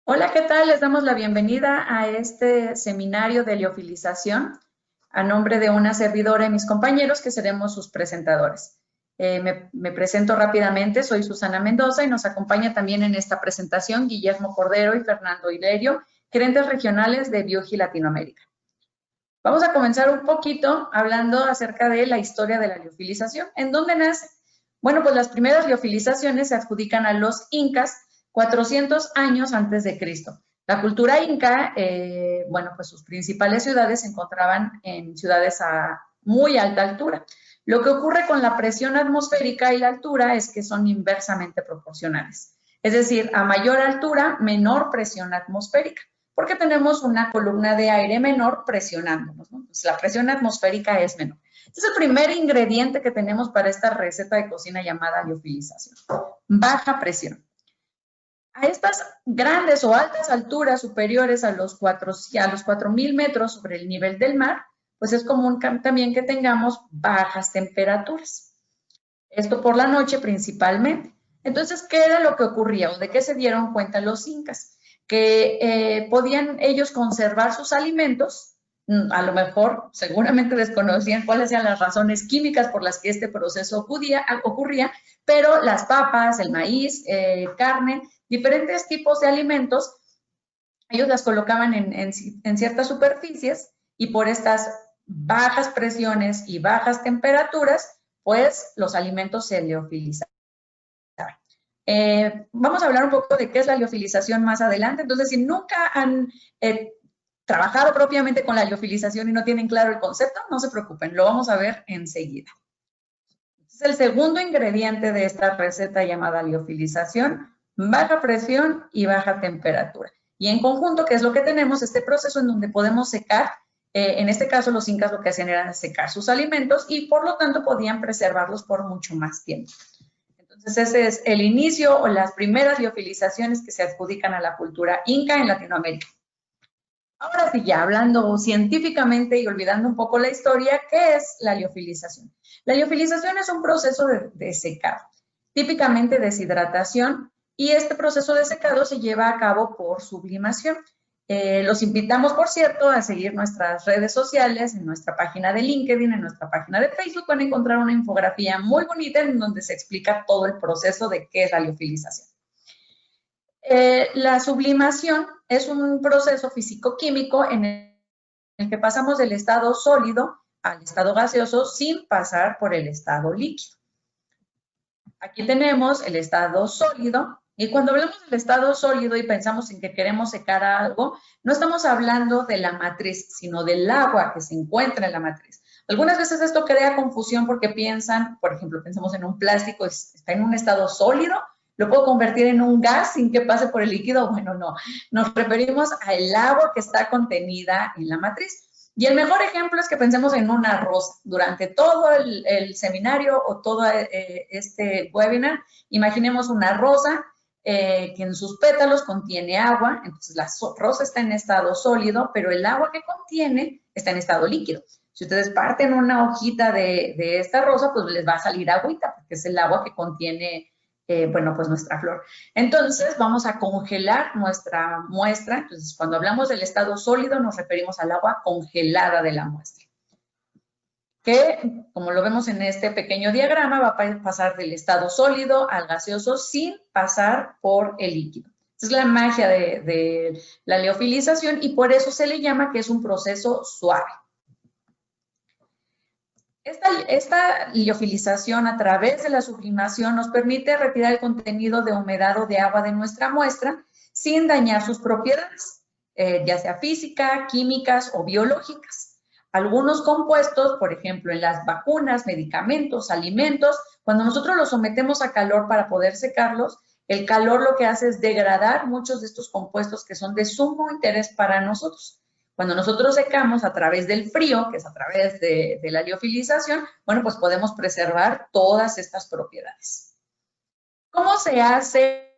Hola, ¿qué tal? Les damos la bienvenida a este seminario de liofilización a nombre de una servidora y mis compañeros que seremos sus presentadores. Me presento rápidamente, soy Susana Mendoza y nos acompaña también en esta presentación Guillermo Cordero y Fernando Hilerio, gerentes regionales de Biogi Latinoamérica. Vamos a comenzar un poquito hablando acerca de la historia de la liofilización. ¿En dónde nace? Bueno, pues las primeras liofilizaciones se adjudican a los incas 400 años antes de Cristo. La cultura inca, bueno, pues sus principales ciudades se encontraban en ciudades a muy alta altura. Lo que ocurre con la presión atmosférica y la altura es que son inversamente proporcionales. Es decir, a mayor altura, menor presión atmosférica porque tenemos una columna de aire menor presionándonos, ¿no? Pues la presión atmosférica es menor. Este es el primer ingrediente que tenemos para esta receta de cocina llamada liofilización. Baja presión. A estas grandes o altas alturas superiores a los 4.000 metros sobre el nivel del mar, pues es común también que tengamos bajas temperaturas. Esto por la noche principalmente. Entonces, ¿qué era lo que ocurría o de qué se dieron cuenta los incas? Que podían ellos conservar sus alimentos, a lo mejor seguramente desconocían cuáles eran las razones químicas por las que este proceso ocurría, pero las papas, el maíz, carne, diferentes tipos de alimentos, ellos las colocaban en ciertas superficies y por estas bajas presiones y bajas temperaturas, pues los alimentos se liofilizaban. Vamos a hablar un poco de qué es la liofilización más adelante. Entonces, si nunca han trabajado propiamente con la liofilización y no tienen claro el concepto, no se preocupen, lo vamos a ver enseguida. Es el segundo ingrediente de esta receta llamada liofilización, baja presión y baja temperatura. Y en conjunto, ¿qué es lo que tenemos? Este proceso en donde podemos secar, en este caso los incas lo que hacían era secar sus alimentos y por lo tanto podían preservarlos por mucho más tiempo. Entonces ese es el inicio o las primeras liofilizaciones que se adjudican a la cultura inca en Latinoamérica. Ahora sí, ya hablando científicamente y olvidando un poco la historia, ¿qué es la liofilización? La liofilización es un proceso de secado, típicamente deshidratación, y este proceso de secado se lleva a cabo por sublimación. Los invitamos, por cierto, a seguir nuestras redes sociales, en nuestra página de LinkedIn, en nuestra página de Facebook, van a encontrar una infografía muy bonita en donde se explica todo el proceso de qué es la liofilización. La sublimación es un proceso físico-químico en el que pasamos del estado sólido al estado gaseoso sin pasar por el estado líquido. Aquí tenemos el estado sólido, y cuando hablamos del estado sólido y pensamos en que queremos secar algo, no estamos hablando de la matriz, sino del agua que se encuentra en la matriz. Algunas veces esto crea confusión porque piensan, por ejemplo, pensamos en un plástico, está en un estado sólido, ¿lo puedo convertir en un gas sin que pase por el líquido? Bueno, no. Nos referimos al agua que está contenida en la matriz. Y el mejor ejemplo es que pensemos en una rosa. Durante todo el seminario o todo este webinar, imaginemos una rosa que en sus pétalos contiene agua. Entonces la rosa está en estado sólido, pero el agua que contiene está en estado líquido. Si ustedes parten una hojita de esta rosa, pues les va a salir agüita, porque es el agua que contiene bueno, pues nuestra flor. Entonces, vamos a congelar nuestra muestra. Entonces, cuando hablamos del estado sólido, nos referimos al agua congelada de la muestra. Que, como lo vemos en este pequeño diagrama, va a pasar del estado sólido al gaseoso sin pasar por el líquido. Esa es la magia de la liofilización y por eso se le llama que es un proceso suave. Esta liofilización a través de la sublimación nos permite retirar el contenido de humedad o de agua de nuestra muestra sin dañar sus propiedades, ya sea física, químicas o biológicas. Algunos compuestos, por ejemplo, en las vacunas, medicamentos, alimentos, cuando nosotros los sometemos a calor para poder secarlos, el calor lo que hace es degradar muchos de estos compuestos que son de sumo interés para nosotros. Cuando nosotros secamos a través del frío, que es a través de la liofilización, bueno, pues podemos preservar todas estas propiedades. ¿Cómo se hace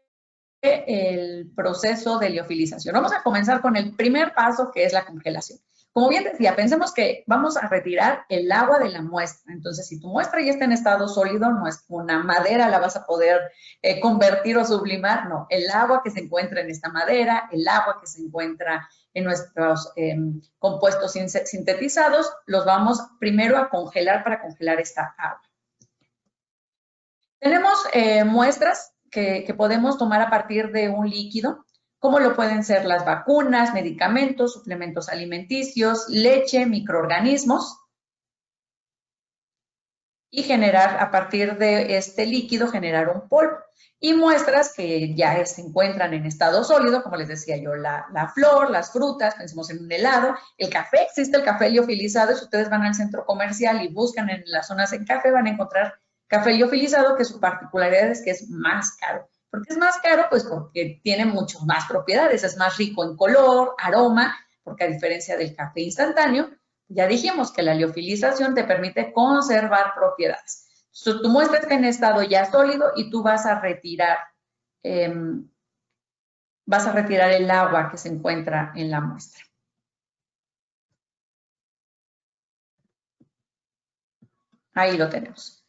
el proceso de liofilización? Vamos a comenzar con el primer paso, que es la congelación. Como bien decía, pensemos que vamos a retirar el agua de la muestra. Entonces, si tu muestra ya está en estado sólido, no es una madera, la vas a poder convertir o sublimar. No, el agua que se encuentra en esta madera, el agua que se encuentra en nuestros compuestos sintetizados, los vamos primero a congelar para congelar esta agua. Tenemos muestras que podemos tomar a partir de un líquido, como lo pueden ser las vacunas, medicamentos, suplementos alimenticios, leche, microorganismos, y generar a partir de este líquido, generar un polvo. Y muestras que ya se encuentran en estado sólido, como les decía yo, la flor, las frutas, pensemos en un helado, el café, existe el café liofilizado, y si ustedes van al centro comercial y buscan en las zonas en café, van a encontrar café liofilizado, que su particularidad es que es más caro. ¿Por qué es más caro? Pues porque tiene muchas más propiedades, es más rico en color, aroma, porque a diferencia del café instantáneo, ya dijimos que la liofilización te permite conservar propiedades. Entonces, tu muestra está en estado ya sólido y tú vas a retirar el agua que se encuentra en la muestra. Ahí lo tenemos.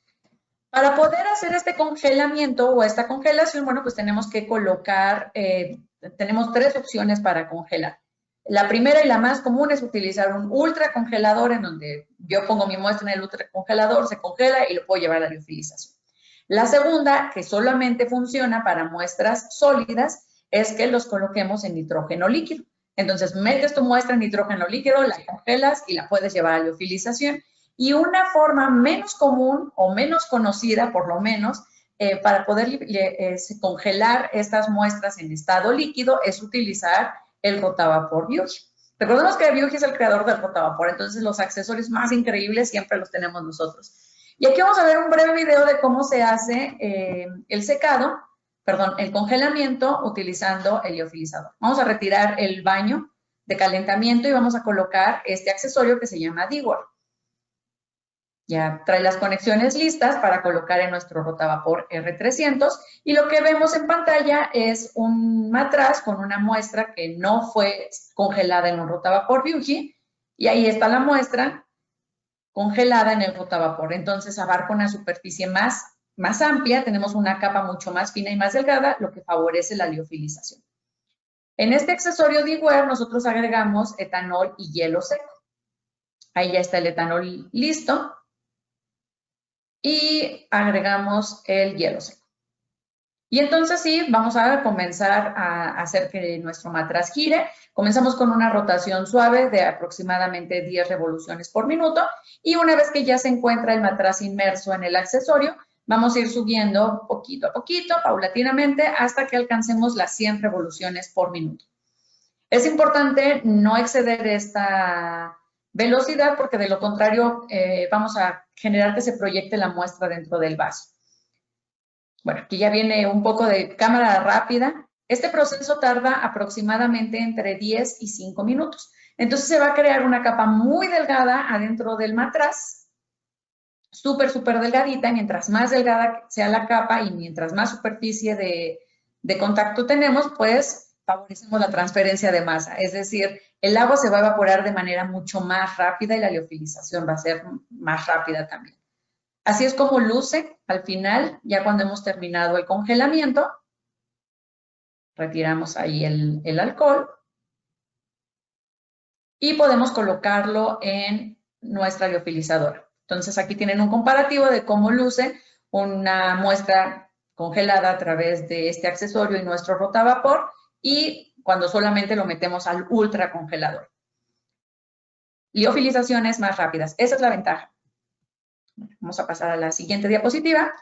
Para poder hacer este congelamiento o esta congelación, bueno, pues tenemos que colocar, tenemos 3 opciones para congelar. La primera y la más común es utilizar un ultracongelador, en donde yo pongo mi muestra en el ultracongelador, se congela y lo puedo llevar a la liofilización. La segunda, que solamente funciona para muestras sólidas, es que los coloquemos en nitrógeno líquido. Entonces, metes tu muestra en nitrógeno líquido, la congelas y la puedes llevar a la liofilización. Y una forma menos común o menos conocida, por lo menos, para poder congelar estas muestras en estado líquido es utilizar el rotavapor Biuji. Recordemos que Biuji es el creador del rotavapor, entonces los accesorios más increíbles siempre los tenemos nosotros. Y aquí vamos a ver un breve video de cómo se hace el congelamiento utilizando el liofilizador. Vamos a retirar el baño de calentamiento y vamos a colocar este accesorio que se llama Dewar. Ya trae las conexiones listas para colocar en nuestro rotavapor R300 y lo que vemos en pantalla es un matraz con una muestra que no fue congelada en un rotavapor Biuji y ahí está la muestra congelada en el rotavapor. Entonces abarca una superficie más amplia, tenemos una capa mucho más fina y más delgada, lo que favorece la liofilización. En este accesorio Dewar nosotros agregamos etanol y hielo seco. Ahí ya está el etanol listo. Y agregamos el hielo seco. Y entonces sí, vamos a comenzar a hacer que nuestro matraz gire. Comenzamos con una rotación suave de aproximadamente 10 revoluciones por minuto. Y una vez que ya se encuentra el matraz inmerso en el accesorio, vamos a ir subiendo poquito a poquito, paulatinamente, hasta que alcancemos las 100 revoluciones por minuto. Es importante no exceder esta velocidad porque de lo contrario vamos a generar que se proyecte la muestra dentro del vaso. Bueno, aquí ya viene un poco de cámara rápida. Este proceso tarda aproximadamente entre 10 y 5 minutos. Entonces se va a crear una capa muy delgada adentro del matraz, súper delgadita. Mientras más delgada sea la capa y mientras más superficie de contacto tenemos, pues favorecemos la transferencia de masa. Es decir, el agua se va a evaporar de manera mucho más rápida y la liofilización va a ser más rápida también. Así es como luce al final, ya cuando hemos terminado el congelamiento. Retiramos ahí el alcohol y podemos colocarlo en nuestra liofilizadora. Entonces aquí tienen un comparativo de cómo luce una muestra congelada a través de este accesorio y nuestro rotavapor y cuando solamente lo metemos al ultracongelador. Liofilizaciones más rápidas, esa es la ventaja. Vamos a pasar a la siguiente diapositiva.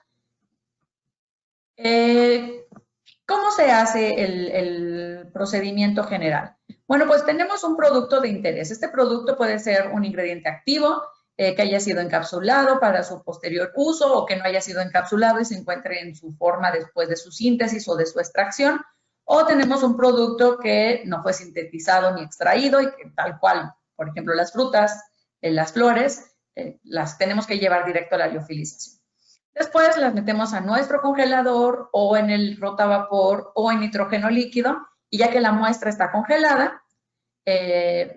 ¿Cómo se hace el procedimiento general? Bueno, pues tenemos un producto de interés. Este producto puede ser un ingrediente activo que haya sido encapsulado para su posterior uso o que no haya sido encapsulado y se encuentre en su forma después de su síntesis o de su extracción. O tenemos un producto que no fue sintetizado ni extraído y que tal cual, por ejemplo, las frutas, las flores, las tenemos que llevar directo a la liofilización. Después las metemos a nuestro congelador o en el rotavapor o en nitrógeno líquido y ya que la muestra está congelada,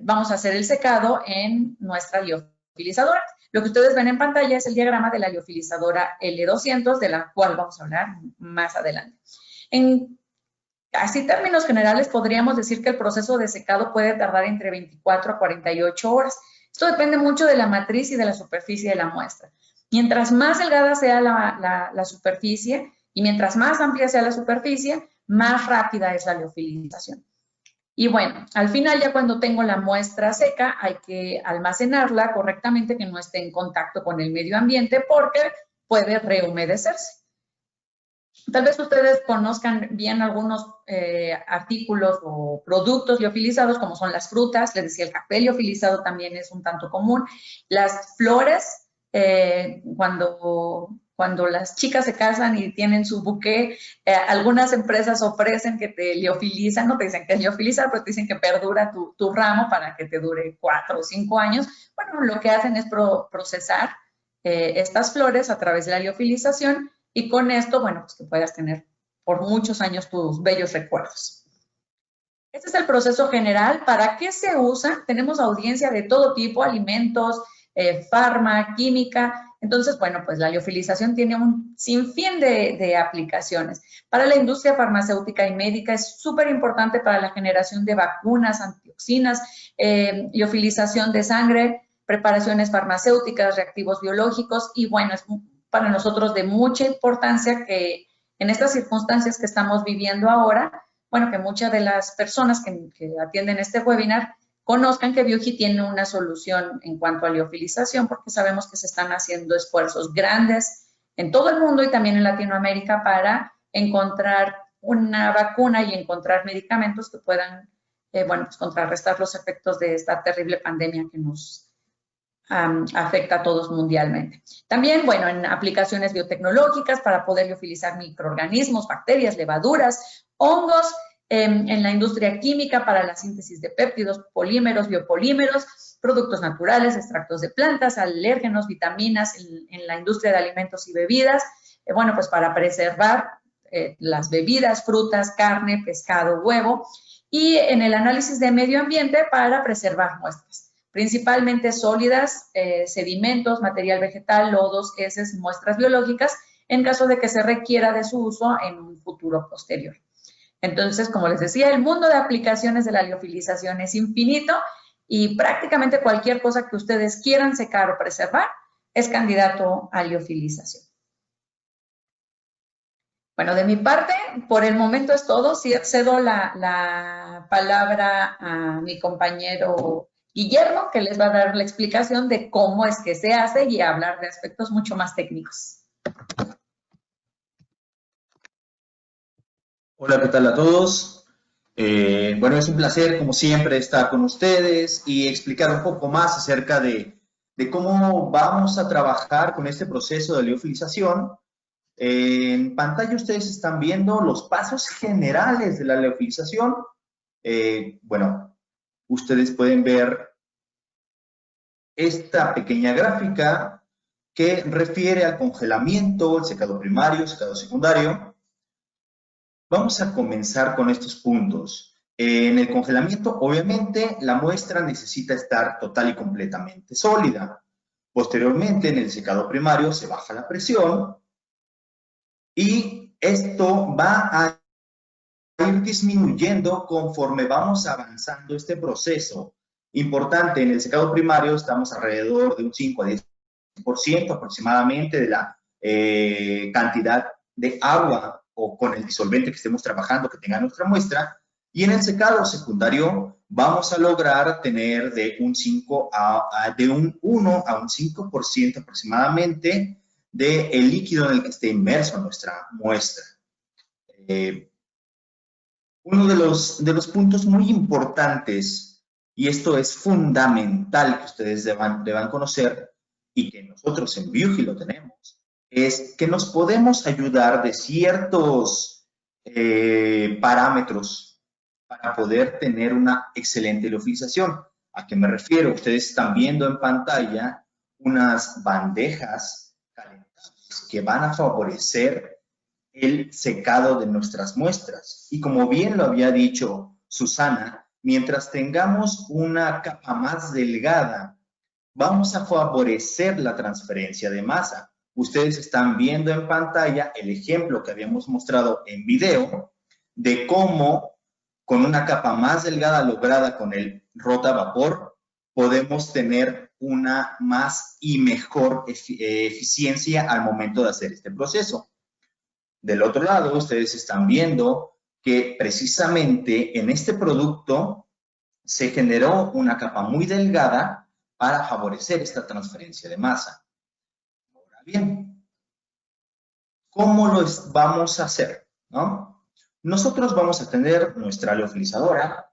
vamos a hacer el secado en nuestra liofilizadora. Lo que ustedes ven en pantalla es el diagrama de la liofilizadora L200, de la cual vamos a hablar más adelante. En así términos generales, podríamos decir que el proceso de secado puede tardar entre 24 a 48 horas. Esto depende mucho de la matriz y de la superficie de la muestra. Mientras más delgada sea la superficie y mientras más amplia sea la superficie, más rápida es la liofilización. Y bueno, al final ya cuando tengo la muestra seca, hay que almacenarla correctamente, que no esté en contacto con el medio ambiente porque puede rehumedecerse. Tal vez ustedes conozcan bien algunos artículos o productos liofilizados, como son las frutas. Les decía, el café liofilizado también es un tanto común. Las flores, cuando las chicas se casan y tienen su buqué, algunas empresas ofrecen que te liofilizan, no te dicen que es liofilizar, pero te dicen que perdura tu ramo para que te dure 4 o 5 años. Bueno, lo que hacen es procesar estas flores a través de la liofilización y con esto, bueno, pues que puedas tener por muchos años tus bellos recuerdos. Este es el proceso general. ¿Para qué se usa? Tenemos audiencia de todo tipo, alimentos, farma, química. Entonces, bueno, pues la liofilización tiene un sinfín de aplicaciones. Para la industria farmacéutica y médica es súper importante para la generación de vacunas, antioxinas, liofilización de sangre, preparaciones farmacéuticas, reactivos biológicos y, bueno, es para nosotros de mucha importancia que en estas circunstancias que estamos viviendo ahora, bueno, que muchas de las personas que atienden este webinar conozcan que Biogi tiene una solución en cuanto a liofilización, porque sabemos que se están haciendo esfuerzos grandes en todo el mundo y también en Latinoamérica para encontrar una vacuna y encontrar medicamentos que puedan, bueno, pues contrarrestar los efectos de esta terrible pandemia que nos afecta a todos mundialmente. También, bueno, en aplicaciones biotecnológicas para poder liofilizar microorganismos, bacterias, levaduras, hongos, en la industria química para la síntesis de péptidos, polímeros, biopolímeros, productos naturales, extractos de plantas, alérgenos, vitaminas, en la industria de alimentos y bebidas, bueno, pues para preservar las bebidas, frutas, carne, pescado, huevo, y en el análisis de medio ambiente para preservar muestras, principalmente sólidas, sedimentos, material vegetal, lodos, heces, muestras biológicas, en caso de que se requiera de su uso en un futuro posterior. Entonces, como les decía, el mundo de aplicaciones de la liofilización es infinito y prácticamente cualquier cosa que ustedes quieran secar o preservar es candidato a liofilización. Bueno, de mi parte, por el momento es todo. Sí, cedo la palabra a mi compañero Guillermo, que les va a dar la explicación de cómo es que se hace y hablar de aspectos mucho más técnicos. Hola, ¿qué tal a todos? Bueno, es un placer, como siempre, estar con ustedes y explicar un poco más acerca de cómo vamos a trabajar con este proceso de liofilización. En pantalla ustedes están viendo los pasos generales de la liofilización. Bueno, ustedes pueden ver esta pequeña gráfica que refiere al congelamiento, el secado primario, el secado secundario. Vamos a comenzar con estos puntos. En el congelamiento, obviamente, la muestra necesita estar total y completamente sólida. Posteriormente, en el secado primario, se baja la presión y esto va a ir disminuyendo conforme vamos avanzando este proceso. Importante, en el secado primario estamos alrededor de un 5 a 10% aproximadamente de la cantidad de agua o con el disolvente que estemos trabajando que tenga nuestra muestra, y en el secado secundario vamos a lograr tener de un 1 a un 5% aproximadamente del líquido en el que esté inmerso nuestra muestra. Uno de los puntos muy importantes, y esto es fundamental que ustedes deban conocer, y que nosotros en Biogi lo tenemos, es que nos podemos ayudar de ciertos parámetros para poder tener una excelente liofilización. ¿A qué me refiero? Ustedes están viendo en pantalla unas bandejas calentables que van a favorecer el secado de nuestras muestras. Y como bien lo había dicho Susana, mientras tengamos una capa más delgada, vamos a favorecer la transferencia de masa. Ustedes están viendo en pantalla el ejemplo que habíamos mostrado en video de cómo con una capa más delgada lograda con el rotavapor podemos tener una más y mejor eficiencia al momento de hacer este proceso. Del otro lado, ustedes están viendo que precisamente en este producto se generó una capa muy delgada para favorecer esta transferencia de masa. Ahora bien, ¿cómo lo vamos a hacer? ¿No? Nosotros vamos a tener nuestra liofilizadora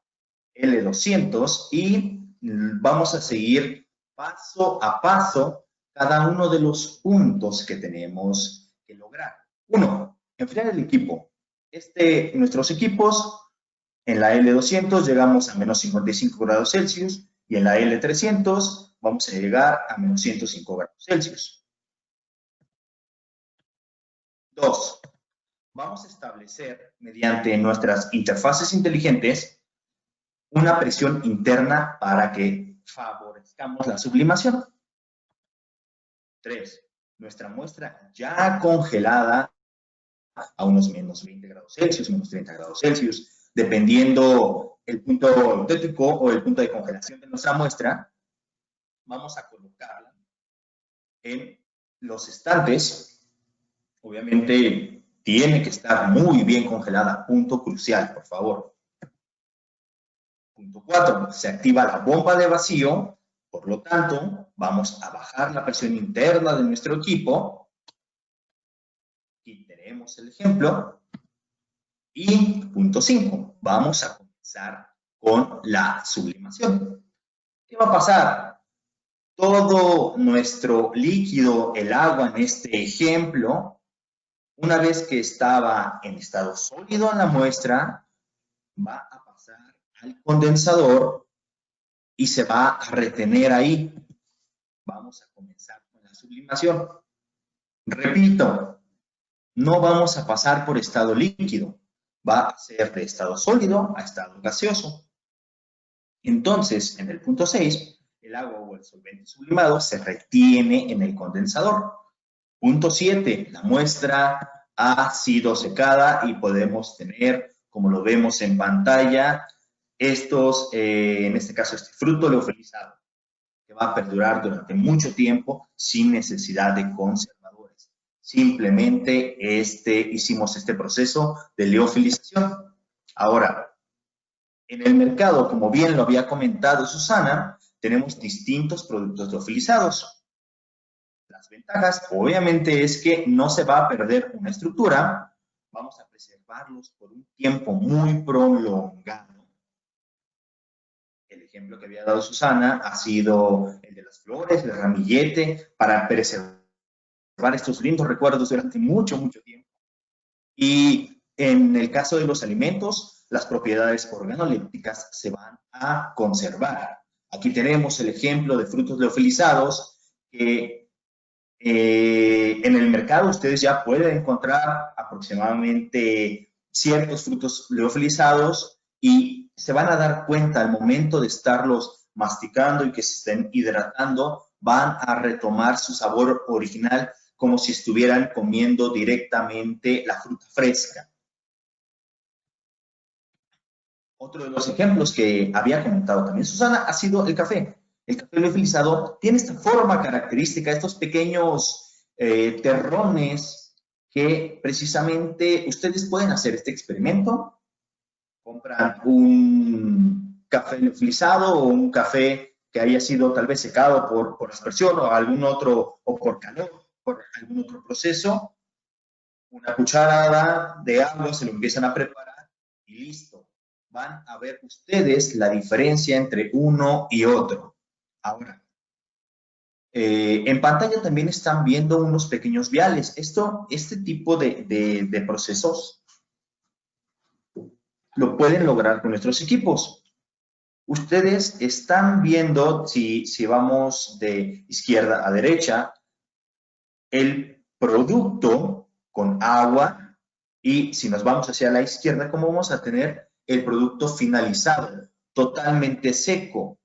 L200 y vamos a seguir paso a paso cada uno de los puntos que tenemos que lograr. 1. Enfriar el equipo. Nuestros equipos en la L200 llegamos a menos 55 grados Celsius y en la L300 vamos a llegar a menos 105 grados Celsius. 2. Vamos a establecer mediante nuestras interfaces inteligentes una presión interna para que favorezcamos la sublimación. 3. Nuestra muestra ya congelada a unos menos 20 grados Celsius, menos 30 grados Celsius, dependiendo el punto auténtico o el punto de congelación de nuestra muestra, vamos a colocarla en los estantes. Obviamente tiene que estar muy bien congelada, punto crucial, por favor. Punto 4, se activa la bomba de vacío, por lo tanto, vamos a bajar la presión interna de nuestro equipo. Aquí tenemos el ejemplo. Y punto 5, vamos a comenzar con la sublimación. ¿Qué va a pasar? Todo nuestro líquido, el agua en este ejemplo, una vez que estaba en estado sólido en la muestra, va a pasar al condensador y se va a retener ahí. Vamos a comenzar con la sublimación. Repito, no vamos a pasar por estado líquido. Va a ser de estado sólido a estado gaseoso. Entonces, en el punto 6, el agua o el solvente sublimado se retiene en el condensador. Punto 7, la muestra ha sido secada y podemos tener, como lo vemos en pantalla, en este caso, este fruto liofilizado, que va a perdurar durante mucho tiempo sin necesidad de conservadores. Simplemente hicimos este proceso de liofilización. Ahora, en el mercado, como bien lo había comentado Susana, tenemos distintos productos liofilizados. Las ventajas, obviamente, es que no se va a perder una estructura. Vamos a preservarlos por un tiempo muy prolongado. El ejemplo que había dado Susana ha sido el de las flores, el ramillete, para preservar estos lindos recuerdos durante mucho, mucho tiempo. Y en el caso de los alimentos, las propiedades organolépticas se van a conservar. Aquí tenemos el ejemplo de frutos liofilizados que en el mercado ustedes ya pueden encontrar aproximadamente ciertos frutos liofilizados y se van a dar cuenta al momento de estarlos masticando y que se estén hidratando, van a retomar su sabor original como si estuvieran comiendo directamente la fruta fresca. Otro de los ejemplos que había comentado también Susana ha sido el café. El café liofilizado tiene esta forma característica, estos pequeños terrones que precisamente ustedes pueden hacer este experimento. Compran un café liofilizado o un café que haya sido tal vez secado por aspersión o algún otro, o por calor, por algún otro proceso. Una cucharada de agua, se lo empiezan a preparar y listo. Van a ver ustedes la diferencia entre uno y otro. Ahora, en pantalla también están viendo unos pequeños viales. Este tipo de procesos lo pueden lograr con nuestros equipos. Ustedes están viendo, si vamos de izquierda a derecha, el producto con agua y si nos vamos hacia la izquierda, ¿cómo vamos a tener el producto finalizado totalmente seco,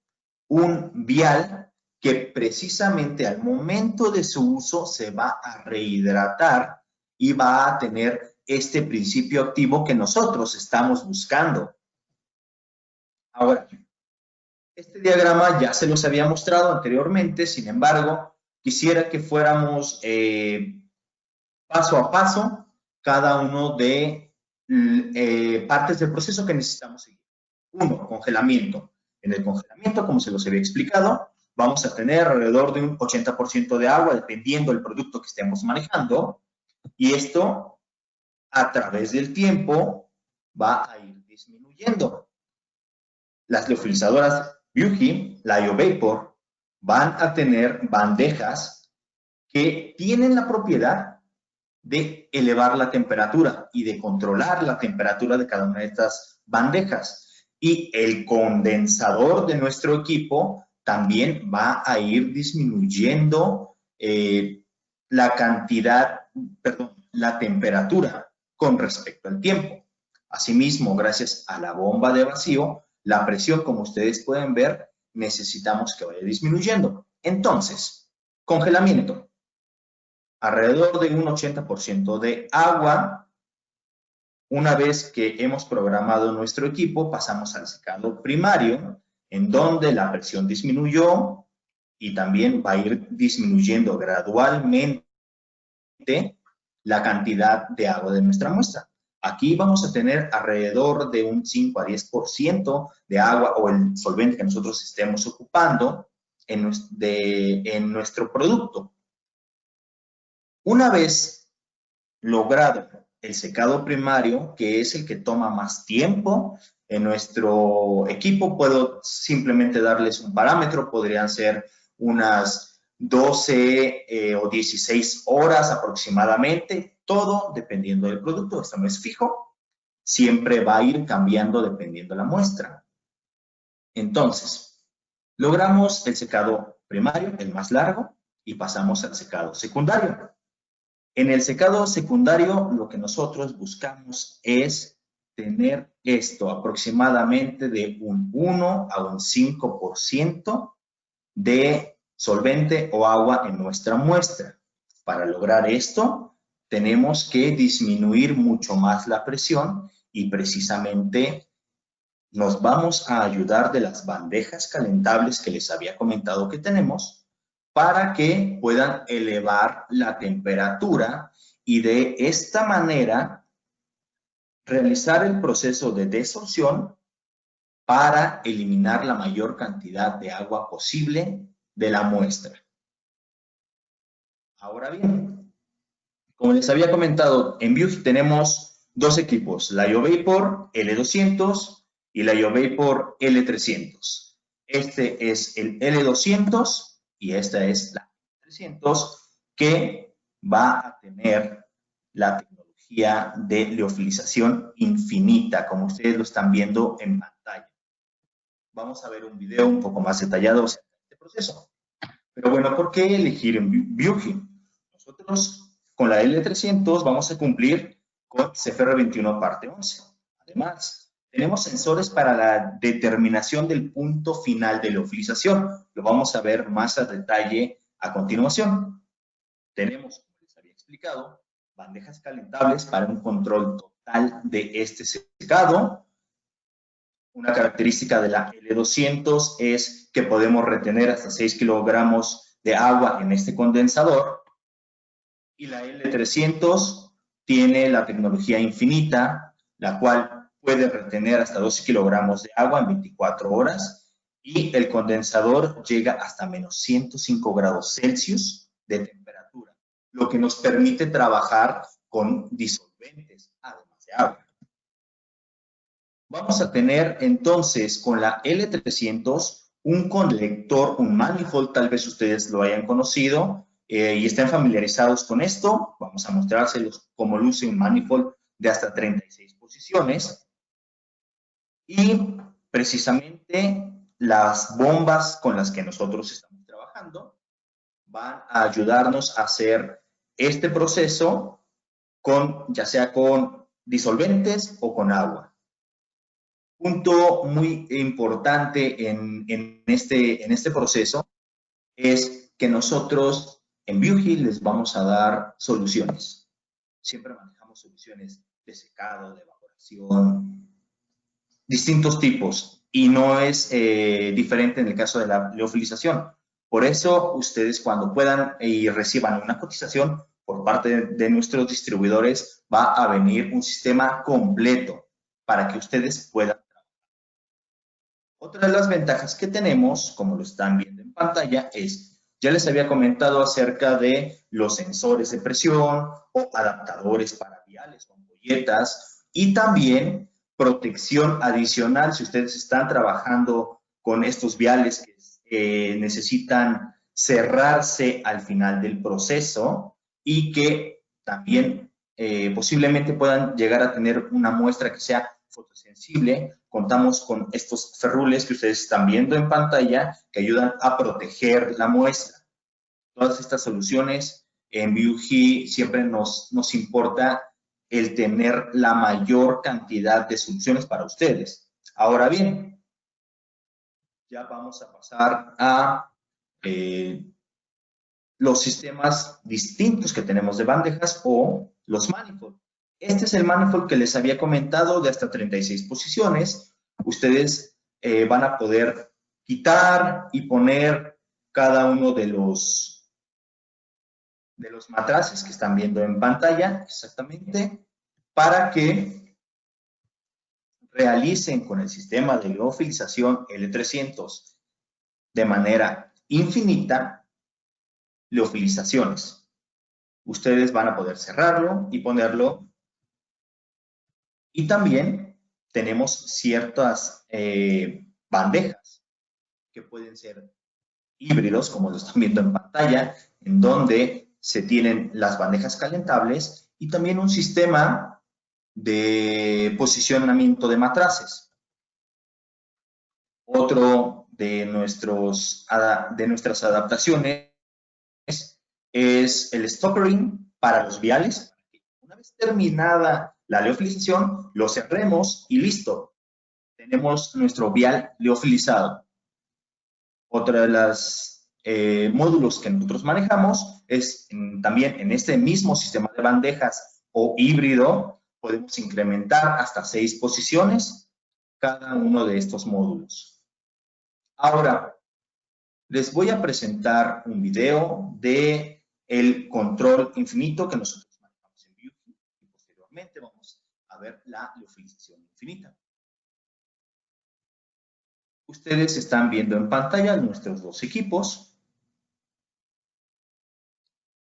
un vial que precisamente al momento de su uso se va a rehidratar y va a tener este principio activo que nosotros estamos buscando. Ahora, este diagrama ya se los había mostrado anteriormente, sin embargo, quisiera que fuéramos paso a paso cada uno de partes del proceso que necesitamos seguir. 1, congelamiento. En el congelamiento, como se los había explicado, vamos a tener alrededor de un 80% de agua, dependiendo del producto que estemos manejando, y esto, a través del tiempo, va a ir disminuyendo. Las liofilizadoras Beauty, LyoVapor, van a tener bandejas que tienen la propiedad de elevar la temperatura y de controlar la temperatura de cada una de estas bandejas. Y el condensador de nuestro equipo también va a ir disminuyendo la temperatura con respecto al tiempo. Asimismo, gracias a la bomba de vacío, la presión, como ustedes pueden ver, necesitamos que vaya disminuyendo. Entonces, congelamiento. Alrededor de un 80% de agua. Una vez que hemos programado nuestro equipo, pasamos al secado primario, en donde la presión disminuyó y también va a ir disminuyendo gradualmente la cantidad de agua de nuestra muestra. Aquí vamos a tener alrededor de un 5 a 10% de agua o el solvente que nosotros estemos ocupando en nuestro producto. Una vez logrado el secado primario, que es el que toma más tiempo en nuestro equipo, puedo simplemente darles un parámetro, podrían ser unas 12 o 16 horas aproximadamente, todo dependiendo del producto. Esto no es fijo, siempre va a ir cambiando dependiendo de la muestra. Entonces, logramos el secado primario, el más largo, y pasamos al secado secundario. En el secado secundario, lo que nosotros buscamos es tener esto aproximadamente de un 1 a un 5% de solvente o agua en nuestra muestra. Para lograr esto, tenemos que disminuir mucho más la presión y precisamente nos vamos a ayudar de las bandejas calentables que les había comentado que tenemos para que puedan elevar la temperatura y de esta manera realizar el proceso de desorción para eliminar la mayor cantidad de agua posible de la muestra. Ahora bien, como les había comentado, en Beauty tenemos dos equipos, LyoVapor L200 y LyoVapor L300. Este es el L200 y esta es la L300 que va a tener la tecnología de liofilización infinita, como ustedes lo están viendo en pantalla. Vamos a ver un video un poco más detallado acerca de este proceso. Pero bueno, ¿por qué elegir en Beauty? Nosotros con la L300 vamos a cumplir con CFR 21 parte 11. Además, tenemos sensores para la determinación del punto final de liofilización. Lo vamos a ver más a detalle a continuación. Tenemos, como les había explicado, bandejas calentables para un control total de este secado. Una característica de la L200 es que podemos retener hasta 6 kilogramos de agua en este condensador. Y la L300 tiene la tecnología infinita, la cual puede retener hasta 12 kilogramos de agua en 24 horas. Y el condensador llega hasta menos 105 grados Celsius de temperatura, lo que nos permite trabajar con disolventes, además de agua. Vamos a tener entonces con la L300 un colector, un manifold, tal vez ustedes lo hayan conocido y estén familiarizados con esto. Vamos a mostrárselos cómo luce un manifold de hasta 36 posiciones. Y precisamente las bombas con las que nosotros estamos trabajando van a ayudarnos a hacer este proceso ya sea con disolventes o con agua. Punto muy importante en este proceso es que nosotros en Viuji les vamos a dar soluciones. Siempre manejamos soluciones de secado, de evaporación, distintos tipos, y no es diferente en el caso de la liofilización. Por eso, ustedes cuando puedan y reciban una cotización por parte de nuestros distribuidores, va a venir un sistema completo para que ustedes puedan. Otra de las ventajas que tenemos, como lo están viendo en pantalla, es, ya les había comentado acerca de los sensores de presión o adaptadores para viales o ampolletas, y también protección adicional si ustedes están trabajando con estos viales que necesitan cerrarse al final del proceso y que también posiblemente puedan llegar a tener una muestra que sea fotosensible. Contamos con estos ferrules que ustedes están viendo en pantalla que ayudan a proteger la muestra. Todas estas soluciones en Viuji siempre nos importa el tener la mayor cantidad de soluciones para ustedes. Ahora bien, ya vamos a pasar a los sistemas distintos que tenemos de bandejas o los manifold. Este es el manifold que les había comentado de hasta 36 posiciones. Ustedes van a poder quitar y poner cada uno de los matraces que están viendo en pantalla, exactamente, para que realicen con el sistema de liofilización L300 de manera infinita liofilizaciones. Ustedes van a poder cerrarlo y ponerlo. Y también tenemos ciertas bandejas que pueden ser híbridos, como lo están viendo en pantalla, en donde se tienen las bandejas calentables y también un sistema de posicionamiento de matraces. Otro de nuestras adaptaciones es el stoppering para los viales. Una vez terminada la liofilización, lo cerremos y listo. Tenemos nuestro vial liofilizado. Otra de las módulos que nosotros manejamos es también en este mismo sistema de bandejas o híbrido, podemos incrementar hasta 6 posiciones cada uno de estos módulos. Ahora, les voy a presentar un video de el control infinito que nosotros manejamos en Viuji y posteriormente vamos a ver la liofilización infinita. Ustedes están viendo en pantalla nuestros dos equipos.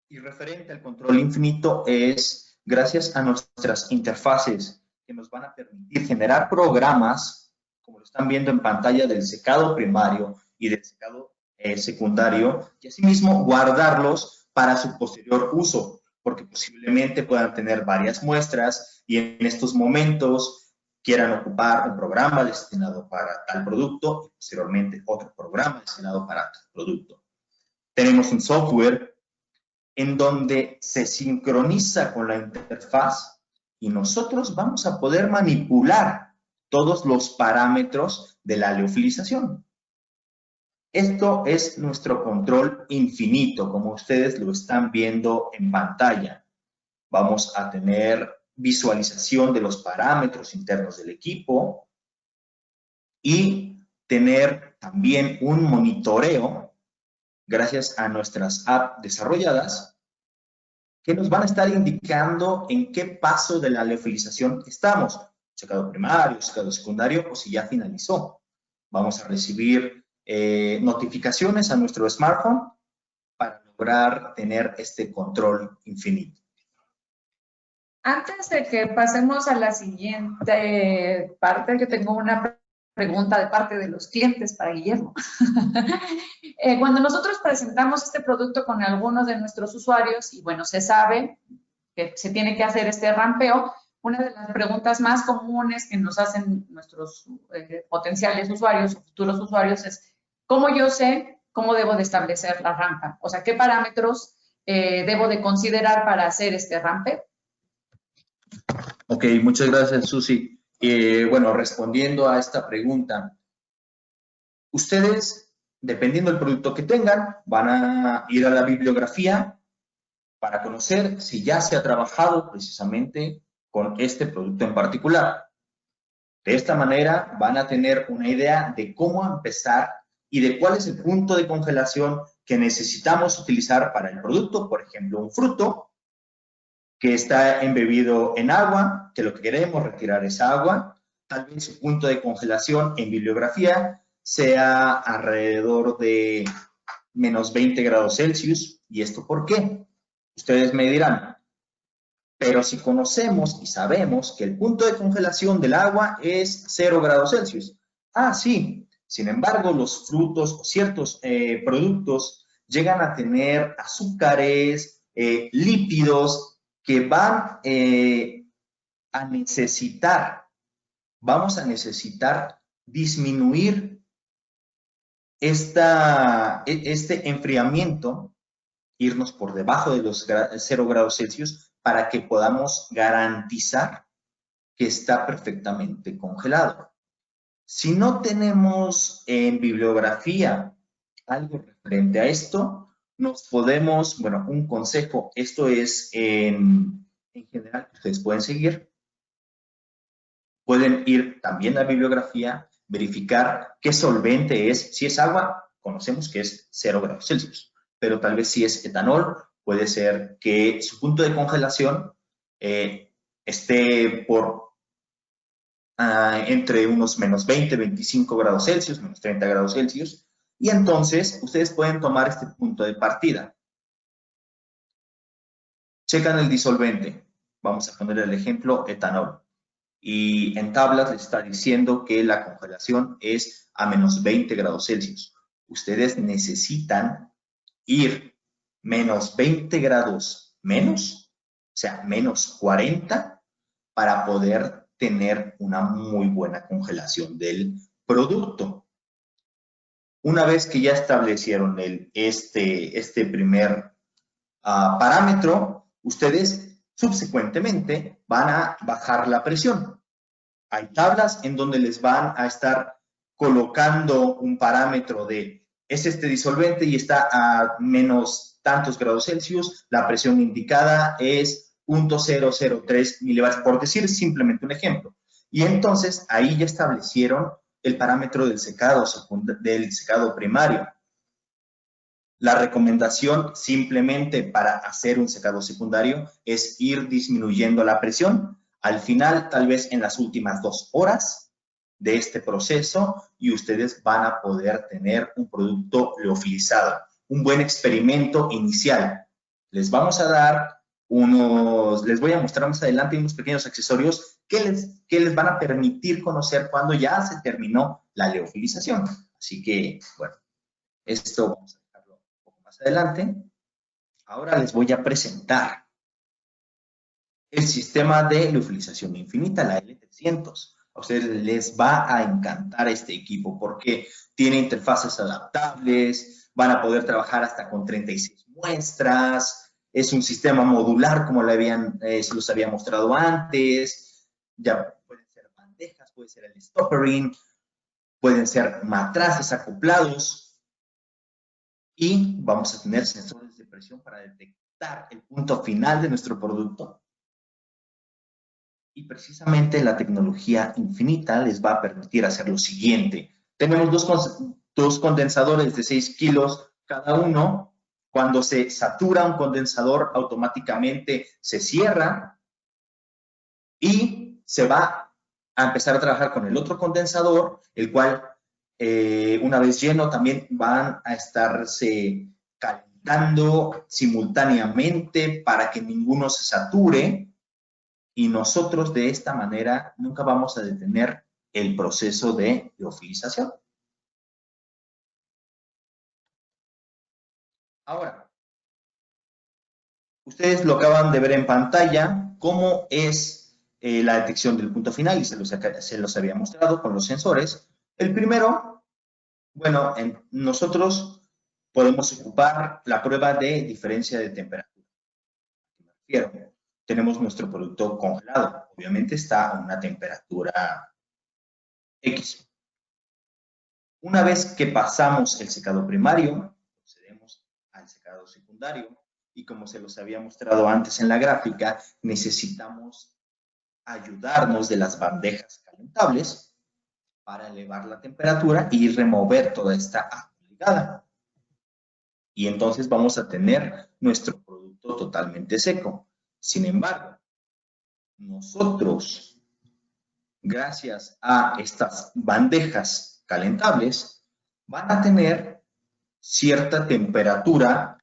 Y referente al control infinito es gracias a nuestras interfaces que nos van a permitir generar programas, como lo están viendo en pantalla, del secado primario y del secado secundario, y asimismo guardarlos para su posterior uso, porque posiblemente puedan tener varias muestras y en estos momentos quieran ocupar un programa destinado para tal producto y posteriormente otro programa destinado para tal producto. Tenemos un software en donde se sincroniza con la interfaz y nosotros vamos a poder manipular todos los parámetros de la liofilización. Esto es nuestro control infinito, como ustedes lo están viendo en pantalla. Vamos a tener visualización de los parámetros internos del equipo y tener también un monitoreo gracias a nuestras apps desarrolladas que nos van a estar indicando en qué paso de la liofilización estamos. Secado primario, secado secundario, o si ya finalizó. Vamos a recibir notificaciones a nuestro smartphone para lograr tener este control infinito. Antes de que pasemos a la siguiente parte, yo tengo una pregunta de parte de los clientes para Guillermo. Cuando nosotros presentamos este producto con algunos de nuestros usuarios, y bueno, se sabe que se tiene que hacer este rampeo, una de las preguntas más comunes que nos hacen nuestros potenciales usuarios o futuros usuarios es, ¿cómo yo sé cómo debo de establecer la rampa? O sea, ¿qué parámetros debo de considerar para hacer este rampeo? Ok, muchas gracias, Susi. bueno, respondiendo a esta pregunta, ustedes, dependiendo del producto que tengan, van a ir a la bibliografía para conocer si ya se ha trabajado precisamente con este producto en particular. De esta manera van a tener una idea de cómo empezar y de cuál es el punto de congelación que necesitamos utilizar para el producto. Por ejemplo, un fruto que está embebido en agua, que lo que queremos retirar es agua. Tal vez su punto de congelación en bibliografía sea alrededor de menos 20 grados Celsius. ¿Y esto por qué? Ustedes me dirán, pero si conocemos y sabemos que el punto de congelación del agua es 0 grados Celsius. Ah, sí. Sin embargo, los frutos o ciertos productos llegan a tener azúcares, lípidos que van a necesitar, vamos a necesitar disminuir este enfriamiento, irnos por debajo de los 0 grados Celsius para que podamos garantizar que está perfectamente congelado. Si no tenemos en bibliografía algo referente a esto, nos podemos, bueno, un consejo, esto es en general que ustedes pueden seguir, pueden ir también a la bibliografía, verificar qué solvente es. Si es agua, conocemos que es 0 grados Celsius, pero tal vez si es etanol, puede ser que su punto de congelación esté por entre unos menos 20, 25 grados Celsius, menos 30 grados Celsius, y entonces ustedes pueden tomar este punto de partida. Checan el disolvente. Vamos a poner el ejemplo etanol. Y en tablas les está diciendo que la congelación es a menos 20 grados Celsius. Ustedes necesitan ir menos 20 grados menos, o sea, menos 40, para poder tener una muy buena congelación del producto. Una vez que ya establecieron este primer parámetro, ustedes subsecuentemente van a bajar la presión. Hay tablas en donde les van a estar colocando un parámetro de es este disolvente y está a menos tantos grados Celsius, la presión indicada es 0.003 milibars, por decir simplemente un ejemplo. Y entonces ahí ya establecieron el parámetro del secado primario. La recomendación simplemente para hacer un secado secundario es ir disminuyendo la presión. Al final, tal vez en las últimas 2 horas de este proceso, y ustedes van a poder tener un producto liofilizado. Un buen experimento inicial. Les vamos a dar les voy a mostrar más adelante unos pequeños accesorios que les van a permitir conocer cuando ya se terminó la liofilización. Así que, bueno, esto vamos a dejarlo un poco más adelante. Ahora les voy a presentar el sistema de liofilización infinita, la L300. A ustedes les va a encantar este equipo porque tiene interfaces adaptables, van a poder trabajar hasta con 36 muestras, es un sistema modular como se los había mostrado antes, ya pueden ser bandejas, puede ser el stoppering, pueden ser matraces acoplados y vamos a tener sensores de presión para detectar el punto final de nuestro producto. Y precisamente la tecnología infinita les va a permitir hacer lo siguiente. Tenemos dos condensadores de 6 kilos cada uno. Cuando se satura un condensador, automáticamente se cierra y se va a empezar a trabajar con el otro condensador, el cual, una vez lleno, también van a estarse calentando simultáneamente para que ninguno se sature. Y nosotros de esta manera nunca vamos a detener el proceso de liofilización. Ahora, ustedes lo acaban de ver en pantalla, cómo es la detección del punto final, y se los había mostrado con los sensores. El primero, bueno, nosotros podemos ocupar la prueba de diferencia de temperatura. ¿A qué me refiero? tenemos nuestro producto congelado. Obviamente está a una temperatura X. Una vez que pasamos el secado primario, procedemos al secado secundario y como se los había mostrado antes en la gráfica, necesitamos ayudarnos de las bandejas calentables para elevar la temperatura y remover toda esta agua ligada. Y entonces vamos a tener nuestro producto totalmente seco. Sin embargo, nosotros, gracias a estas bandejas calentables, van a tener cierta temperatura.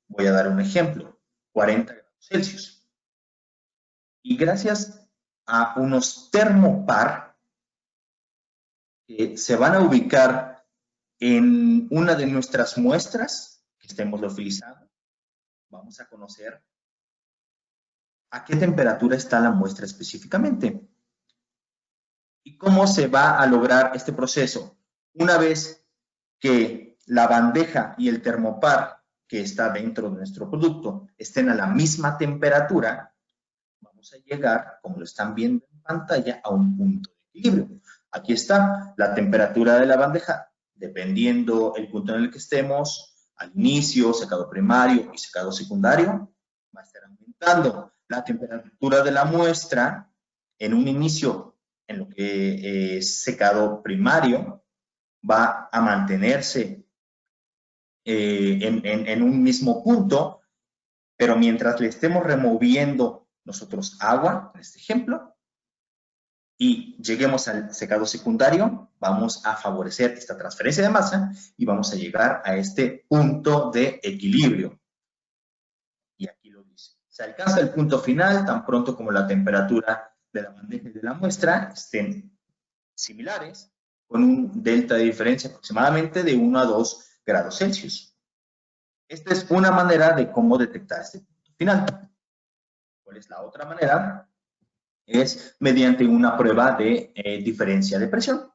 Voy a dar un ejemplo, 40 grados Celsius. Y gracias a unos termopar que se van a ubicar en una de nuestras muestras que estemos utilizando, vamos a conocer a qué temperatura está la muestra específicamente. ¿Y cómo se va a lograr este proceso? Una vez que la bandeja y el termopar que está dentro de nuestro producto estén a la misma temperatura, vamos a llegar, como lo están viendo en pantalla, a un punto de equilibrio. Aquí está la temperatura de la bandeja, dependiendo el punto en el que estemos, al inicio, secado primario y secado secundario, va a estar aumentando. La temperatura de la muestra en un inicio, en lo que es secado primario, va a mantenerse en un mismo punto, pero mientras le estemos removiendo nosotros agua, en este ejemplo, y lleguemos al secado secundario, vamos a favorecer esta transferencia de masa y vamos a llegar a este punto de equilibrio. Y aquí lo dice. Se alcanza el punto final tan pronto como la temperatura de la bandeja y de la muestra estén similares, con un delta de diferencia aproximadamente de 1 a 2 grados Celsius. Esta es una manera de cómo detectar este punto final. ¿Cuál es la otra manera? Es mediante una prueba de diferencia de presión.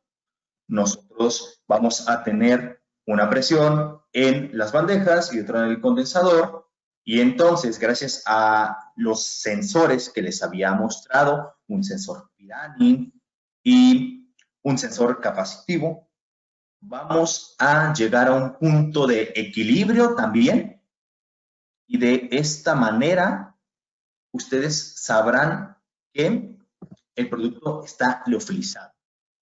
Nosotros vamos a tener una presión en las bandejas y otra en el condensador, y entonces, gracias a los sensores que les había mostrado, un sensor Pirani y un sensor capacitivo, vamos a llegar a un punto de equilibrio también, y de esta manera ustedes sabrán que el producto está liofilizado.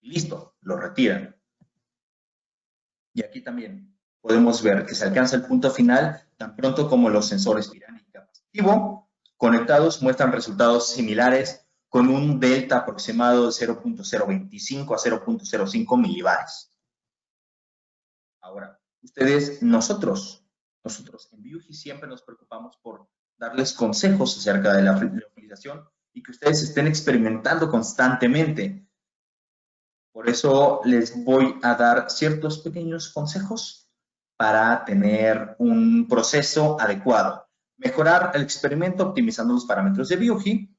Listo, lo retiran. Y aquí también podemos ver que se alcanza el punto final tan pronto como los sensores Pirani y capacitivo conectados muestran resultados similares con un delta aproximado de 0.025 a 0.05 milibares. Ahora, nosotros en Biuji siempre nos preocupamos por darles consejos acerca de la liofilización y que ustedes estén experimentando constantemente. Por eso les voy a dar ciertos pequeños consejos para tener un proceso adecuado. Mejorar el experimento optimizando los parámetros de Biuji.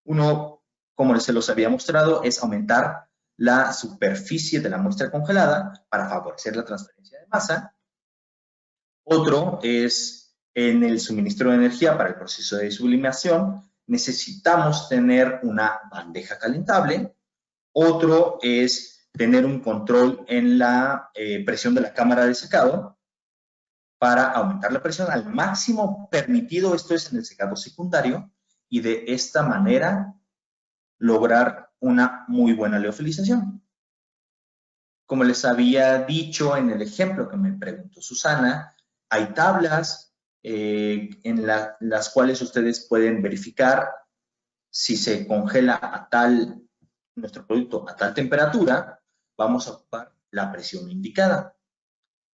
Uno, como se los había mostrado, es aumentar la superficie de la muestra congelada para favorecer la transferencia de masa. Otro es en el suministro de energía para el proceso de sublimación. Necesitamos tener una bandeja calentable. Otro es tener un control en la presión de la cámara de secado para aumentar la presión al máximo permitido, esto es en el secado secundario, y de esta manera lograr una muy buena liofilización. Como les había dicho en el ejemplo que me preguntó Susana, hay tablas en las cuales ustedes pueden verificar si se congela nuestro producto a tal temperatura, vamos a ocupar la presión indicada.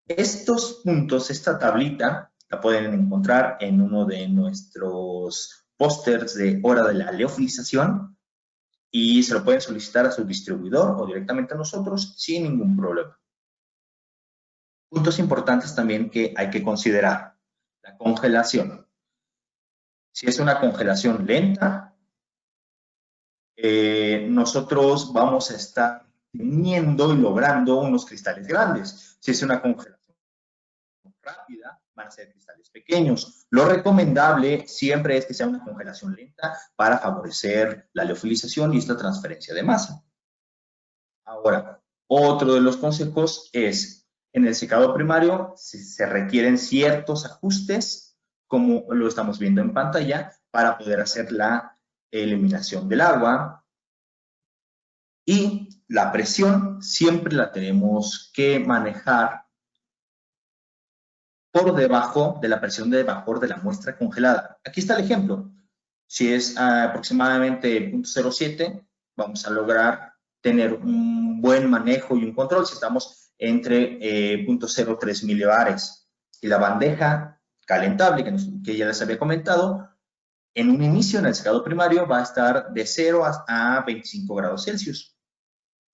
Estos puntos, esta tablita, la pueden encontrar en uno de nuestros pósters de hora de la liofilización y se lo pueden solicitar a su distribuidor o directamente a nosotros sin ningún problema. Puntos importantes también que hay que considerar. La congelación. Si es una congelación lenta, nosotros vamos a estar teniendo y logrando unos cristales grandes. Si es una congelación rápida, van a ser cristales pequeños. Lo recomendable siempre es que sea una congelación lenta para favorecer la liofilización y esta transferencia de masa. Ahora, otro de los consejos es, en el secado primario se requieren ciertos ajustes, como lo estamos viendo en pantalla, para poder hacer la eliminación del agua. Y la presión siempre la tenemos que manejar por debajo de la presión de vapor de la muestra congelada. Aquí está el ejemplo. Si es aproximadamente 0.07, vamos a lograr tener un buen manejo y un control si estamos entre 0.03 milibares. Y la bandeja calentable, que ya les había comentado, en un inicio en el secado primario va a estar de 0 a 25 grados Celsius.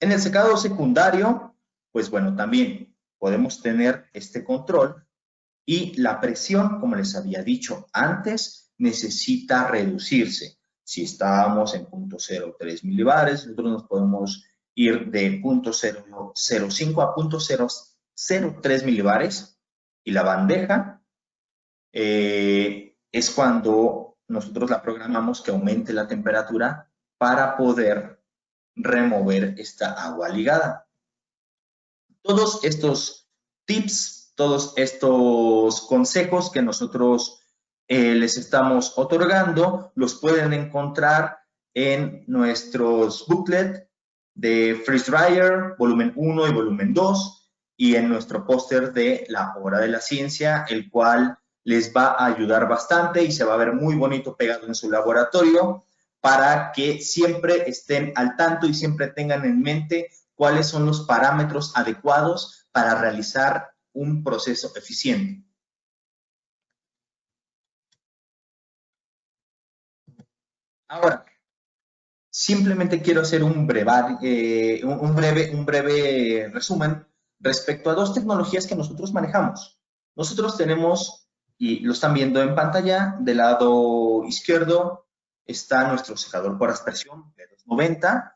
En el secado secundario, pues bueno, también podemos tener este control y la presión, como les había dicho antes, necesita reducirse. Si estábamos en 0.03 milibares, nosotros nos podemos ir de 0.005 a 0.003 milibares y la bandeja es cuando nosotros la programamos que aumente la temperatura para poder remover esta agua ligada. Todos estos tips, todos estos consejos que nosotros les estamos otorgando, los pueden encontrar en nuestros booklet de Freeze Dryer, volumen 1 y volumen 2, y en nuestro póster de La Hora de la Ciencia, el cual les va a ayudar bastante y se va a ver muy bonito pegado en su laboratorio para que siempre estén al tanto y siempre tengan en mente cuáles son los parámetros adecuados para realizar un proceso eficiente. Ahora, simplemente quiero hacer un breve resumen respecto a dos tecnologías que nosotros manejamos. Nosotros tenemos, y lo están viendo en pantalla, del lado izquierdo está nuestro secador por aspersión P290,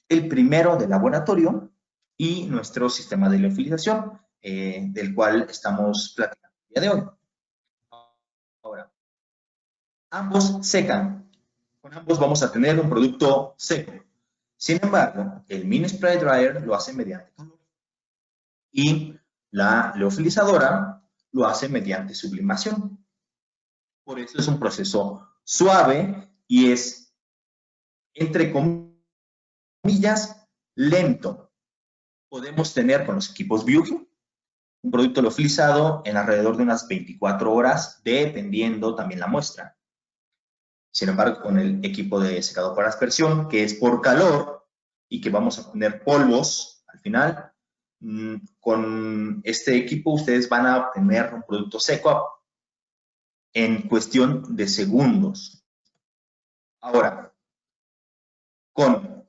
el primero de laboratorio, y nuestro sistema de liofilización, del cual estamos platicando el día de hoy. Ahora, ambos secan. Con ambos vamos a tener un producto seco. Sin embargo, el mini spray dryer lo hace mediante calor y la liofilizadora lo hace mediante sublimación. Por eso es un proceso suave y es, entre comillas, lento. Podemos tener con los equipos Biugi un producto liofilizado en alrededor de unas 24 horas, dependiendo también la muestra. Sin embargo, con el equipo de secado por aspersión, que es por calor y que vamos a poner polvos al final, con este equipo ustedes van a obtener un producto seco en cuestión de segundos. Ahora, con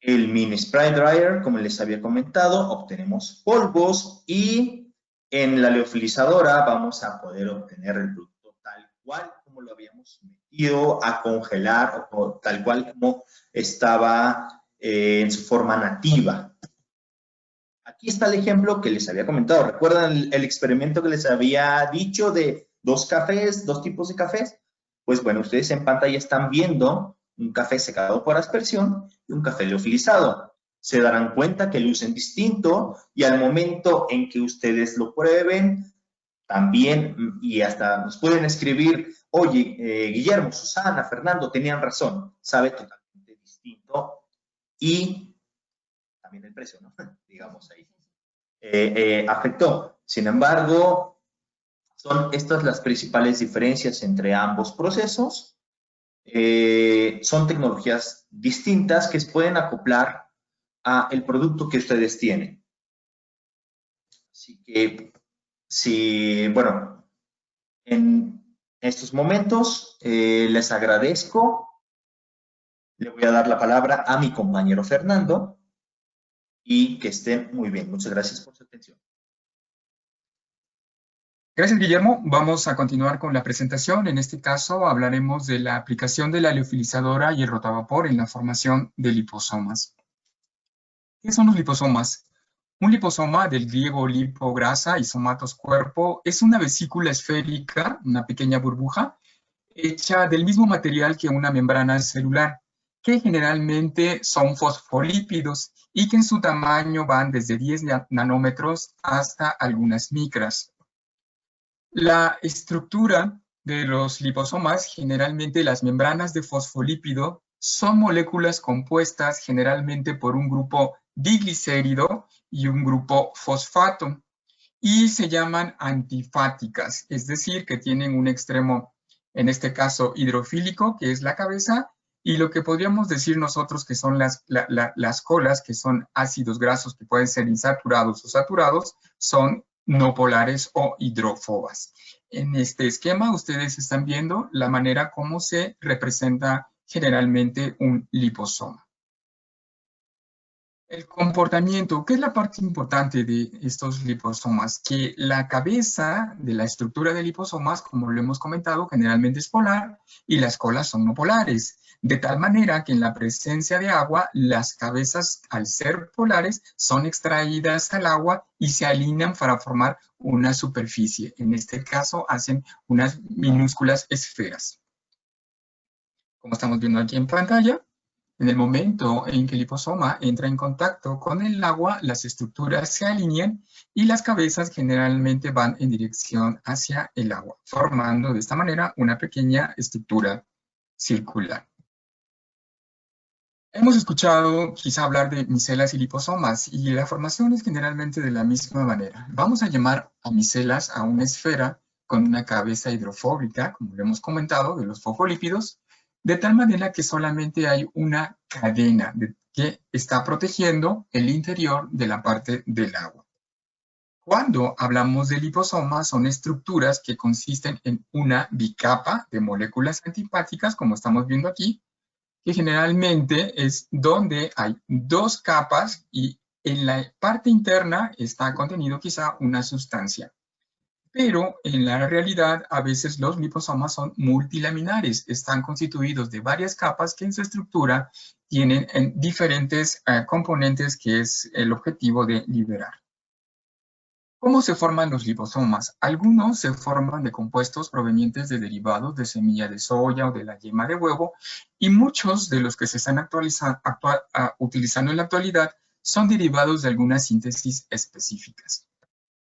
el mini spray dryer, como les había comentado, obtenemos polvos y en la liofilizadora vamos a poder obtener el producto tal cual como lo habíamos metido a congelar o tal cual como estaba en su forma nativa. Aquí está el ejemplo que les había comentado. ¿Recuerdan el experimento que les había dicho de dos tipos de cafés? Pues bueno, ustedes en pantalla están viendo un café secado por aspersión y un café liofilizado. Se darán cuenta que lucen distinto y al momento en que ustedes lo prueben, también, y hasta nos pueden escribir, oye, Guillermo, Susana, Fernando, tenían razón, sabe totalmente distinto y también el precio, ¿no? Digamos ahí. Afectó. Sin embargo, son estas las principales diferencias entre ambos procesos. Son tecnologías distintas que se pueden acoplar a el producto que ustedes tienen. Así que, bueno, en estos momentos les agradezco. Le voy a dar la palabra a mi compañero Fernando y que estén muy bien. Muchas gracias por su atención. Gracias, Guillermo. Vamos a continuar con la presentación. En este caso hablaremos de la aplicación de la liofilizadora y el rotavapor en la formación de liposomas. ¿Qué son los liposomas? Un liposoma, del griego lipo, grasa, y somatos, cuerpo, es una vesícula esférica, una pequeña burbuja, hecha del mismo material que una membrana celular, que generalmente son fosfolípidos y que en su tamaño van desde 10 nanómetros hasta algunas micras. La estructura de los liposomas, generalmente las membranas de fosfolípido, son moléculas compuestas generalmente por un grupo diglicérido y un grupo fosfato, y se llaman antifáticas, es decir, que tienen un extremo, en este caso hidrofílico, que es la cabeza, y lo que podríamos decir nosotros que son las colas, que son ácidos grasos que pueden ser insaturados o saturados, son no polares o hidrófobas. En este esquema ustedes están viendo la manera como se representa generalmente un liposoma. El comportamiento, ¿qué es la parte importante de estos liposomas? Que la cabeza de la estructura de liposomas, como lo hemos comentado, generalmente es polar y las colas son no polares. De tal manera que en la presencia de agua, las cabezas, al ser polares, son extraídas al agua y se alinean para formar una superficie. En este caso, hacen unas minúsculas esferas. Como estamos viendo aquí en pantalla, en el momento en que el liposoma entra en contacto con el agua, las estructuras se alinean y las cabezas generalmente van en dirección hacia el agua, formando de esta manera una pequeña estructura circular. Hemos escuchado quizá hablar de micelas y liposomas, y la formación es generalmente de la misma manera. Vamos a llamar a micelas a una esfera con una cabeza hidrofóbica, como lo hemos comentado, de los fosfolípidos, de tal manera que solamente hay una cadena que está protegiendo el interior de la parte del agua. Cuando hablamos de liposomas, son estructuras que consisten en una bicapa de moléculas antipáticas, como estamos viendo aquí, que generalmente es donde hay dos capas y en la parte interna está contenido quizá una sustancia. Pero en la realidad, a veces los liposomas son multilaminares, están constituidos de varias capas que en su estructura tienen diferentes componentes que es el objetivo de liberar. ¿Cómo se forman los liposomas? Algunos se forman de compuestos provenientes de derivados de semilla de soya o de la yema de huevo, y muchos de los que se están utilizando en la actualidad son derivados de algunas síntesis específicas.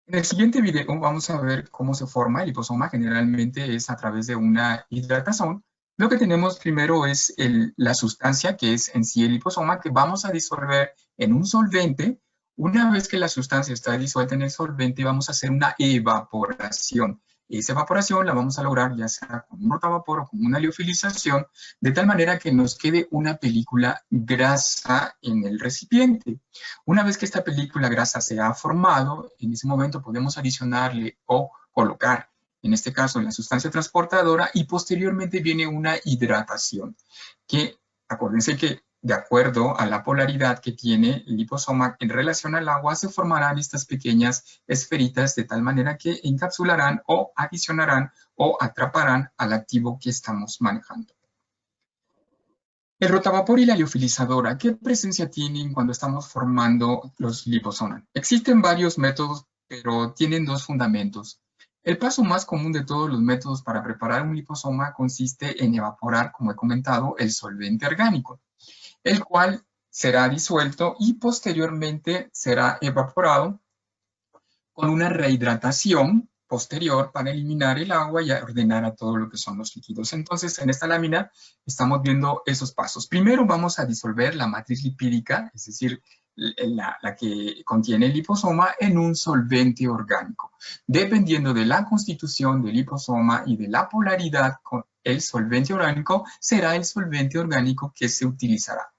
En el siguiente video vamos a ver cómo se forma el liposoma. Generalmente es a través de una hidratación. Lo que tenemos primero es la sustancia, que es en sí el liposoma, que vamos a disolver en un solvente. Una vez que la sustancia está disuelta en el solvente, vamos a hacer una evaporación. Esa evaporación la vamos a lograr ya sea con un rotavapor o con una liofilización, de tal manera que nos quede una película grasa en el recipiente. Una vez que esta película grasa se ha formado, en ese momento podemos adicionarle o colocar, en este caso, la sustancia transportadora, y posteriormente viene una hidratación, que acuérdense que de acuerdo a la polaridad que tiene el liposoma en relación al agua, se formarán estas pequeñas esferitas de tal manera que encapsularán o adicionarán o atraparán al activo que estamos manejando. El rotavapor y la liofilizadora, ¿qué presencia tienen cuando estamos formando los liposomas? Existen varios métodos, pero tienen dos fundamentos. El paso más común de todos los métodos para preparar un liposoma consiste en evaporar, como he comentado, el solvente orgánico, el cual será disuelto y posteriormente será evaporado con una rehidratación posterior para eliminar el agua y ordenar a todo lo que son los líquidos. Entonces, en esta lámina estamos viendo esos pasos. Primero vamos a disolver la matriz lipídica, es decir, la que contiene el liposoma, en un solvente orgánico. Dependiendo de la constitución del liposoma y de la polaridad con el solvente orgánico, será el solvente orgánico que se utilizará.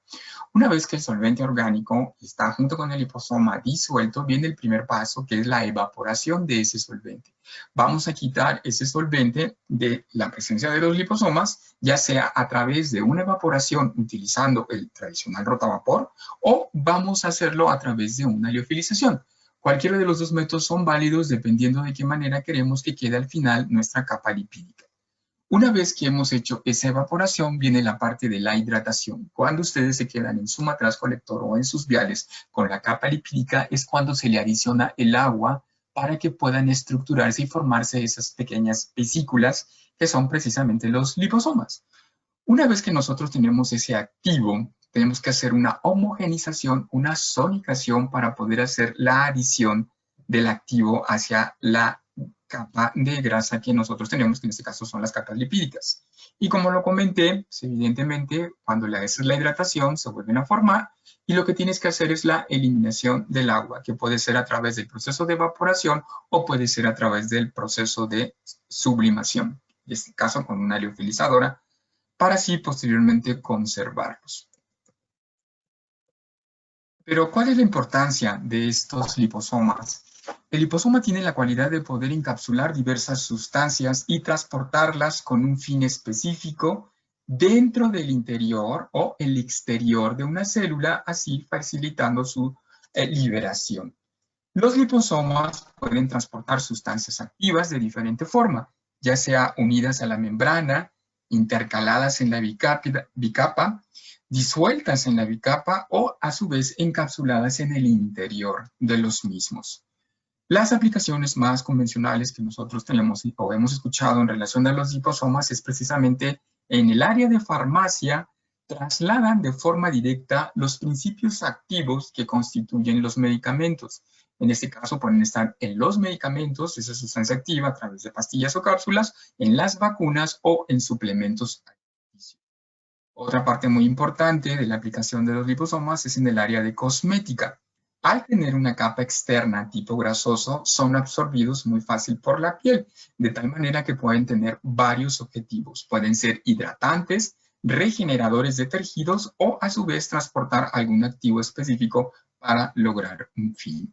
Una vez que el solvente orgánico está junto con el liposoma disuelto, viene el primer paso, que es la evaporación de ese solvente. Vamos a quitar ese solvente de la presencia de los liposomas, ya sea a través de una evaporación utilizando el tradicional rotavapor, o vamos a hacerlo a través de una liofilización. Cualquiera de los dos métodos son válidos dependiendo de qué manera queremos que quede al final nuestra capa lipídica. Una vez que hemos hecho esa evaporación, viene la parte de la hidratación. Cuando ustedes se quedan en su matraz colector o en sus viales con la capa lipídica, es cuando se le adiciona el agua para que puedan estructurarse y formarse esas pequeñas vesículas que son precisamente los liposomas. Una vez que nosotros tenemos ese activo, tenemos que hacer una homogenización, una sonicación para poder hacer la adición del activo hacia la capa de grasa que nosotros tenemos, que en este caso son las capas lipídicas. Y como lo comenté, pues evidentemente cuando le haces la hidratación se vuelven a formar y lo que tienes que hacer es la eliminación del agua, que puede ser a través del proceso de evaporación o puede ser a través del proceso de sublimación, en este caso con una liofilizadora, para así posteriormente conservarlos. Pero, ¿cuál es la importancia de estos liposomas? El liposoma tiene la cualidad de poder encapsular diversas sustancias y transportarlas con un fin específico dentro del interior o el exterior de una célula, así facilitando su liberación. Los liposomas pueden transportar sustancias activas de diferente forma, ya sea unidas a la membrana, intercaladas en la bicapa, disueltas en la bicapa o a su vez encapsuladas en el interior de los mismos. Las aplicaciones más convencionales que nosotros tenemos o hemos escuchado en relación a los liposomas es precisamente en el área de farmacia. Trasladan de forma directa los principios activos que constituyen los medicamentos. En este caso pueden estar en los medicamentos, esa sustancia activa a través de pastillas o cápsulas, en las vacunas o en suplementos alimenticios. Otra parte muy importante de la aplicación de los liposomas es en el área de cosmética. Al tener una capa externa tipo grasoso, son absorbidos muy fácil por la piel, de tal manera que pueden tener varios objetivos. Pueden ser hidratantes, regeneradores de tejidos o a su vez transportar algún activo específico para lograr un fin.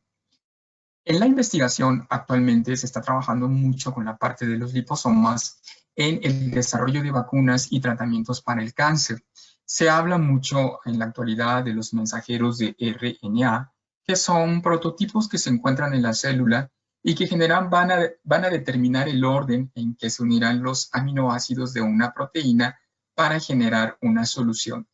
En la investigación actualmente se está trabajando mucho con la parte de los liposomas en el desarrollo de vacunas y tratamientos para el cáncer. Se habla mucho en la actualidad de los mensajeros de RNA, que son prototipos que se encuentran en la célula y que van a determinar el orden en que se unirán los aminoácidos de una proteína para generar una solución.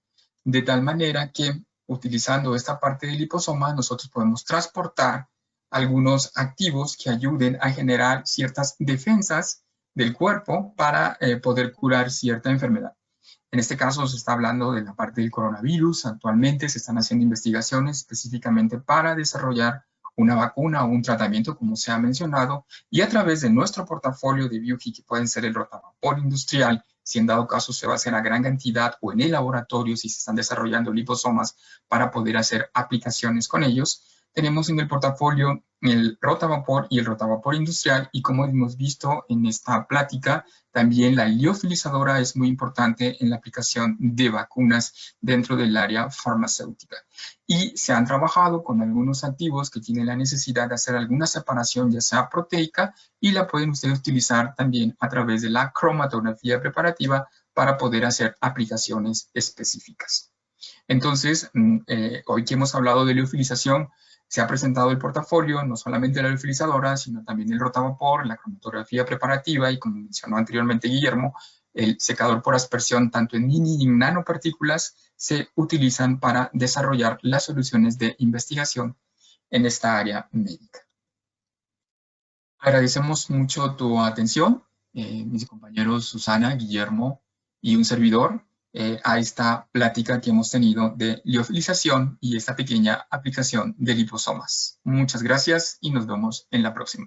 De tal manera que, utilizando esta parte del liposoma, nosotros podemos transportar algunos activos que ayuden a generar ciertas defensas del cuerpo para poder curar cierta enfermedad. En este caso se está hablando de la parte del coronavirus. Actualmente se están haciendo investigaciones específicamente para desarrollar una vacuna o un tratamiento, como se ha mencionado, y a través de nuestro portafolio de Biuji, que pueden ser el rotavapor industrial, si en dado caso se va a hacer a gran cantidad, o en el laboratorio si se están desarrollando liposomas para poder hacer aplicaciones con ellos. Tenemos en el portafolio el rotavapor y el rotavapor industrial, y como hemos visto en esta plática, también la liofilizadora es muy importante en la aplicación de vacunas dentro del área farmacéutica. Y se han trabajado con algunos activos que tienen la necesidad de hacer alguna separación, ya sea proteica, y la pueden ustedes utilizar también a través de la cromatografía preparativa para poder hacer aplicaciones específicas. Entonces, hoy que hemos hablado de liofilización, se ha presentado el portafolio, no solamente la liofilizadora, sino también el rotavapor, la cromatografía preparativa y, como mencionó anteriormente Guillermo, el secador por aspersión, tanto en mini y nanopartículas, se utilizan para desarrollar las soluciones de investigación en esta área médica. Agradecemos mucho tu atención, mis compañeros Susana, Guillermo y un servidor, a esta plática que hemos tenido de liofilización y esta pequeña aplicación de liposomas. Muchas gracias y nos vemos en la próxima.